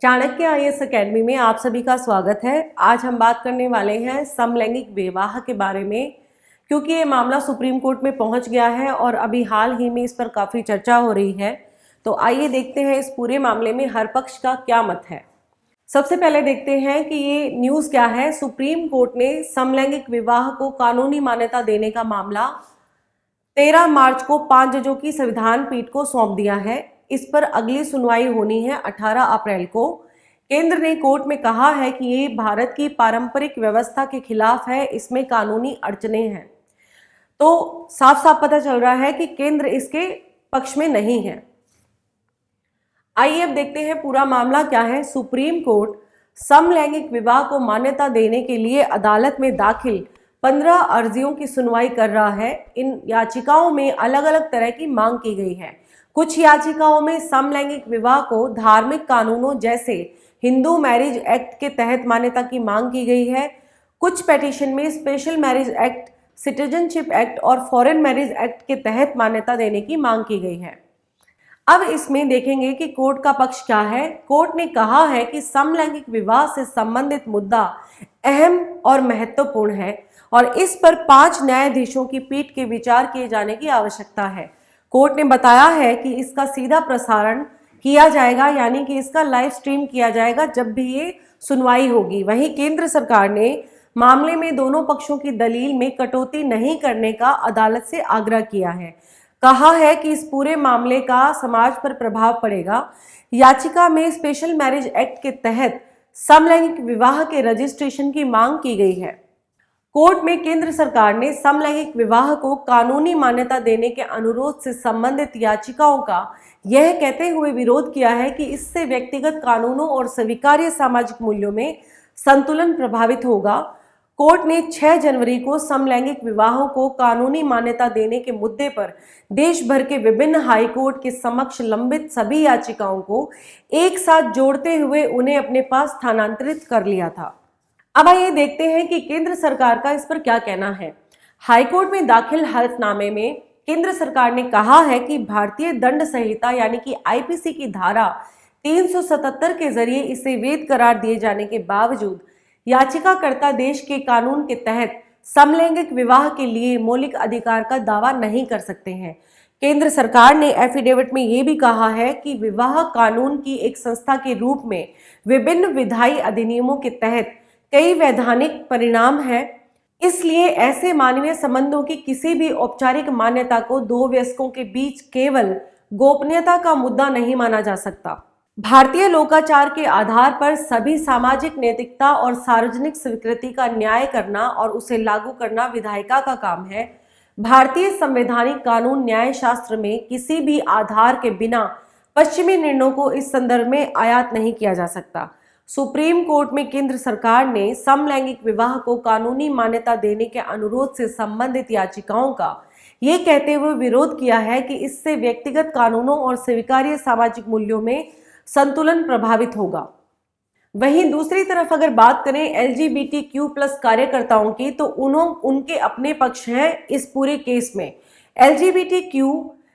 Chanakya IAS academy में आप सभी का स्वागत है। आज हम बात करने वाले हैं समलैंगिक विवाह के बारे में, क्योंकि ये मामला सुप्रीम कोर्ट में पहुंच गया है और अभी हाल ही में इस पर काफ़ी चर्चा हो रही है। तो आइए देखते हैं इस पूरे मामले में हर पक्ष का क्या मत है। सबसे पहले देखते हैं कि ये न्यूज़ क्या है। सुप्रीम कोर्ट ने समलैंगिक विवाह को कानूनी मान्यता देने का मामला 13 मार्च को 5 जजों की संविधान पीठ को सौंप दिया है। इस पर अगली सुनवाई होनी है 18 अप्रैल को। केंद्र ने कोर्ट में कहा है कि ये भारत की पारंपरिक व्यवस्था के खिलाफ है, इसमें कानूनी अड़चनें हैं। तो साफ साफ पता चल रहा है कि केंद्र इसके पक्ष में नहीं है। आइए अब देखते हैं पूरा मामला क्या है। सुप्रीम कोर्ट समलैंगिक विवाह को मान्यता देने के लिए अदालत में दाखिल 15 अर्जियों की सुनवाई कर रहा है। इन याचिकाओं में अलग अलग तरह की मांग की गई है। कुछ याचिकाओं में समलैंगिक विवाह को धार्मिक कानूनों जैसे हिंदू मैरिज एक्ट के तहत मान्यता की मांग की गई है। कुछ पेटिशन में special marriage act, citizenship act और फॉरेन मैरिज एक्ट के तहत मान्यता देने की मांग की गई है। अब इसमें देखेंगे कि कोर्ट का पक्ष क्या है। कोर्ट ने कहा है कि समलैंगिक विवाह से संबंधित मुद्दा अहम और महत्वपूर्ण है और इस पर 5 न्यायाधीशों की पीठ के विचार किए जाने की आवश्यकता है। कोर्ट ने बताया है कि इसका सीधा प्रसारण किया जाएगा, यानी कि इसका लाइव स्ट्रीम किया जाएगा जब भी ये सुनवाई होगी। वहीं केंद्र सरकार ने मामले में दोनों पक्षों की दलील में कटौती नहीं करने का अदालत से आग्रह किया है। कहा है कि इस पूरे मामले का समाज पर प्रभाव पड़ेगा। याचिका में स्पेशल मैरिज एक्ट के तहत समलैंगिक विवाह के रजिस्ट्रेशन की मांग की गई है। कोर्ट में केंद्र सरकार ने समलैंगिक विवाह को कानूनी मान्यता देने के अनुरोध से संबंधित याचिकाओं का यह कहते हुए विरोध किया है कि इससे व्यक्तिगत कानूनों और स्वीकार्य सामाजिक मूल्यों में संतुलन प्रभावित होगा। कोर्ट ने 6 जनवरी को समलैंगिक विवाहों को कानूनी मान्यता देने के मुद्दे पर देश भर के विभिन्न हाई कोर्ट के समक्ष लंबित सभी याचिकाओं को एक साथ जोड़ते हुए उन्हें अपने पास स्थानांतरित कर लिया था। अब आइए देखते हैं कि केंद्र सरकार का इस पर क्या कहना है। हाईकोर्ट में दाखिल हलफनामे में केंद्र सरकार ने कहा है कि भारतीय दंड संहिता यानी कि आईपीसी की धारा 377 के जरिए इसे वैध करार दिए जाने के बावजूद याचिकाकर्ता देश के कानून के तहत समलैंगिक विवाह के लिए मौलिक अधिकार का दावा नहीं कर सकते हैं। केंद्र सरकार ने एफिडेविट में ये भी कहा है कि विवाह कानून की एक संस्था के रूप में विभिन्न विधायी अधिनियमों के तहत कई वैधानिक परिणाम हैं, इसलिए ऐसे मानवीय संबंधों की किसी भी औपचारिक मान्यता को दो वयस्कों के बीच केवल गोपनीयता का मुद्दा नहीं माना जा सकता। भारतीय लोकाचार के आधार पर सभी सामाजिक नैतिकता और सार्वजनिक स्वीकृति का न्याय करना और उसे लागू करना विधायिका का काम है। भारतीय संवैधानिक कानून न्याय शास्त्र में किसी भी आधार के बिना पश्चिमी निर्णयों को इस संदर्भ में आयात नहीं किया जा सकता। सुप्रीम कोर्ट में केंद्र सरकार ने समलैंगिक विवाह को कानूनी मान्यता देने के अनुरोध से संबंधित याचिकाओं का ये कहते हुए विरोध किया है कि इससे व्यक्तिगत कानूनों और स्वीकार्य सामाजिक मूल्यों में संतुलन प्रभावित होगा। वहीं दूसरी तरफ अगर बात करें LGBTQ+ कार्यकर्ताओं की, तो उनके अपने पक्ष हैं इस पूरे केस में। LGBTQ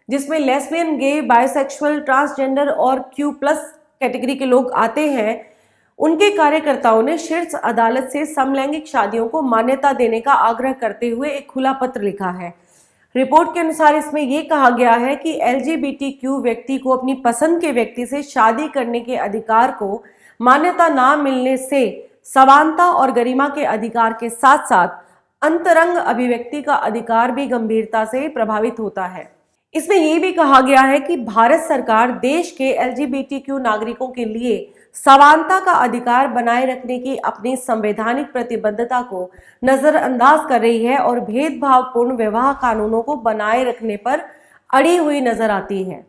जिसमें लेस्बियन, गे, बायसेक्सुअल, ट्रांसजेंडर और Q+ कैटेगरी के लोग आते हैं, उनके कार्यकर्ताओं ने शीर्ष अदालत से समलैंगिक शादियों को मान्यता देने का आग्रह करते हुए एक खुला पत्र लिखा है। रिपोर्ट के अनुसार इसमें यह कहा गया है कि LGBTQ व्यक्ति को अपनी पसंद के व्यक्ति से शादी करने के अधिकार को मान्यता ना मिलने से समानता और गरिमा के अधिकार के साथ साथ अंतरंग अभिव्यक्ति का अधिकार भी गंभीरता से प्रभावित होता है। इसमें यह भी कहा गया है कि भारत सरकार देश के LGBTQ नागरिकों के लिए समानता का अधिकार बनाए रखने की अपनी संवैधानिक प्रतिबद्धता को नजरअंदाज कर रही है और भेदभावपूर्ण विवाह कानूनों को बनाए रखने पर अड़ी हुई नजर आती है।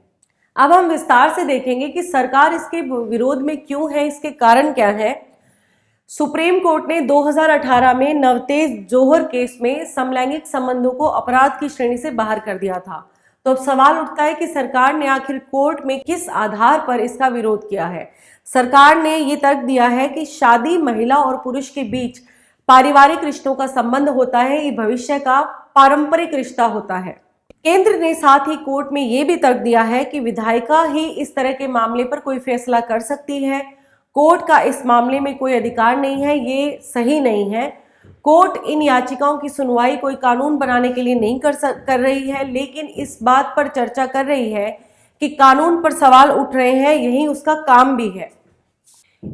अब हम विस्तार से देखेंगे कि सरकार इसके विरोध में क्यों है, इसके कारण क्या है। सुप्रीम कोर्ट ने 2018 में नवतेज जौहर केस में समलैंगिक संबंधों को अपराध की श्रेणी से बाहर कर दिया था। तो अब सवाल उठता है कि सरकार ने आखिर कोर्ट में किस आधार पर इसका विरोध किया है। सरकार ने ये तर्क दिया है कि शादी महिला और पुरुष के बीच पारिवारिक रिश्तों का संबंध होता है, ये भविष्य का पारंपरिक रिश्ता होता है। केंद्र ने साथ ही कोर्ट में यह भी तर्क दिया है कि विधायिका ही इस तरह के मामले पर कोई फैसला कर सकती है। कोर्ट का इस मामले में कोई अधिकार नहीं है, ये सही नहीं है। कोर्ट इन याचिकाओं की सुनवाई कोई कानून बनाने के लिए नहीं कर रही है, लेकिन इस बात पर चर्चा कर रही है कि कानून पर सवाल उठ रहे हैं, यही उसका काम भी है।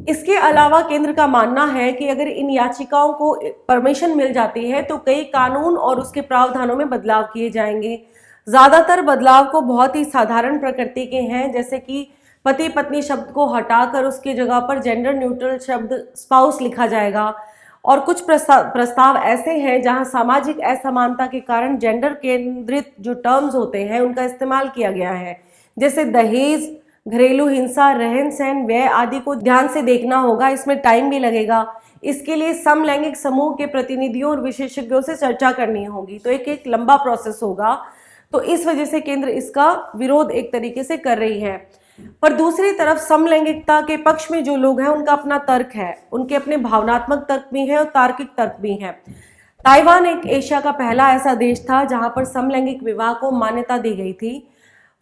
इसके अलावा केंद्र का मानना है कि अगर इन याचिकाओं को परमिशन मिल जाती है तो कई कानून और उसके प्रावधानों में बदलाव किए जाएंगे। ज्यादातर बदलाव को बहुत ही साधारण प्रकृति के हैं, जैसे कि पति पत्नी शब्द को हटाकर उसकी जगह पर जेंडर न्यूट्रल शब्द स्पाउस लिखा जाएगा। और कुछ प्रस्ताव ऐसे हैं जहां सामाजिक असमानता के कारण जेंडर केंद्रित जो टर्म्स होते हैं उनका इस्तेमाल किया गया है, जैसे दहेज, घरेलू हिंसा, रहन सहन, व्यय आदि को ध्यान से देखना होगा। इसमें टाइम भी लगेगा। इसके लिए समलैंगिक समूह के प्रतिनिधियों और विशेषज्ञों से चर्चा करनी होगी, तो एक लंबा प्रोसेस होगा। तो इस वजह से केंद्र इसका विरोध एक तरीके से कर रही है। पर दूसरी तरफ समलैंगिकता के पक्ष में जो लोग हैं उनका अपना तर्क है, उनके अपने भावनात्मक तर्क भी हैं और तार्किक तर्क भी हैं। ताइवान एक एशिया का पहला ऐसा देश था जहां पर समलैंगिक विवाह को मान्यता दी गई थी।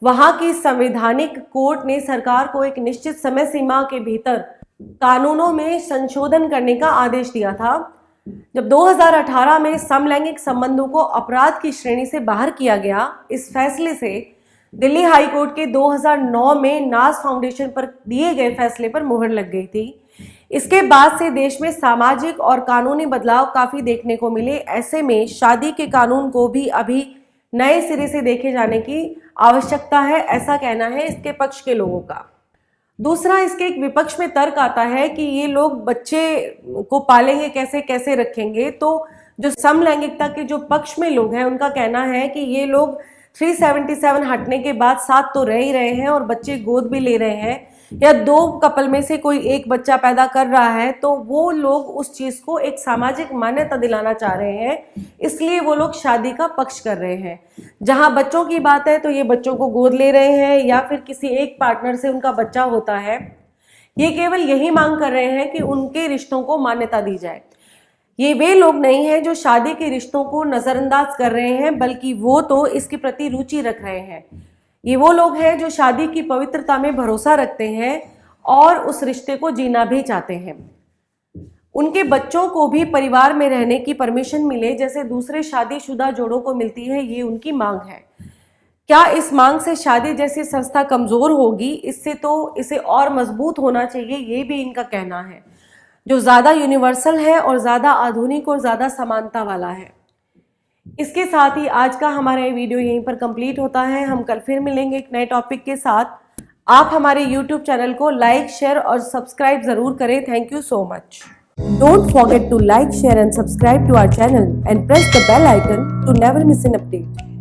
वहां की संवैधानिक कोर्ट ने सरकार को एक निश्चित समय सीमा के भीतर कानूनों में संशोधन करने का आदेश दिया था। जब 2018 में समलैंगिक संबंधों को अपराध की श्रेणी से बाहर किया गया, इस फैसले से दिल्ली हाई कोर्ट के 2009 में नाज फाउंडेशन पर दिए गए फैसले पर मुहर लग गई थी। इसके बाद से देश में सामाजिक और कानूनी बदलाव काफी देखने को मिले। ऐसे में शादी के कानून को भी अभी नए सिरे से देखे जाने की आवश्यकता है, ऐसा कहना है इसके पक्ष के लोगों का। दूसरा, इसके एक विपक्ष में तर्क आता है कि ये लोग बच्चे को पालेंगे कैसे, कैसे रखेंगे। तो जो समलैंगिकता के जो पक्ष में लोग हैं उनका कहना है कि ये लोग 377 हटने के बाद साथ तो रह ही रहे हैं और बच्चे गोद भी ले रहे हैं, या दो कपल में से कोई एक बच्चा पैदा कर रहा है, तो वो लोग उस चीज को एक सामाजिक मान्यता दिलाना चाह रहे हैं, इसलिए वो लोग शादी का पक्ष कर रहे हैं। जहां बच्चों की बात है तो ये बच्चों को गोद ले रहे हैं या फिर किसी एक पार्टनर से उनका बच्चा होता है। ये केवल यही मांग कर रहे हैं कि उनके रिश्तों को मान्यता दी जाए। ये वे लोग नहीं हैं जो शादी के रिश्तों को नजरअंदाज कर रहे हैं, बल्कि वो तो इसके प्रति रुचि रख रहे हैं। ये वो लोग हैं जो शादी की पवित्रता में भरोसा रखते हैं और उस रिश्ते को जीना भी चाहते हैं। उनके बच्चों को भी परिवार में रहने की परमिशन मिले, जैसे दूसरे शादीशुदा जोड़ों को मिलती है, ये उनकी मांग है। क्या इस मांग से शादी जैसी संस्था कमजोर होगी? इससे तो इसे और मजबूत होना चाहिए, ये भी इनका कहना है, जो ज़्यादा यूनिवर्सल है और ज़्यादा आधुनिक और ज़्यादा समानता वाला है। इसके साथ ही आज का हमारा ये वीडियो यहीं पर कंप्लीट होता है। हम कल फिर मिलेंगे एक नए टॉपिक के साथ। आप हमारे YouTube चैनल को लाइक, शेयर और सब्सक्राइब ज़रूर करें। Thank you so much. Don't forget to like, share and subscribe to our channel and press the bell icon to never miss an update.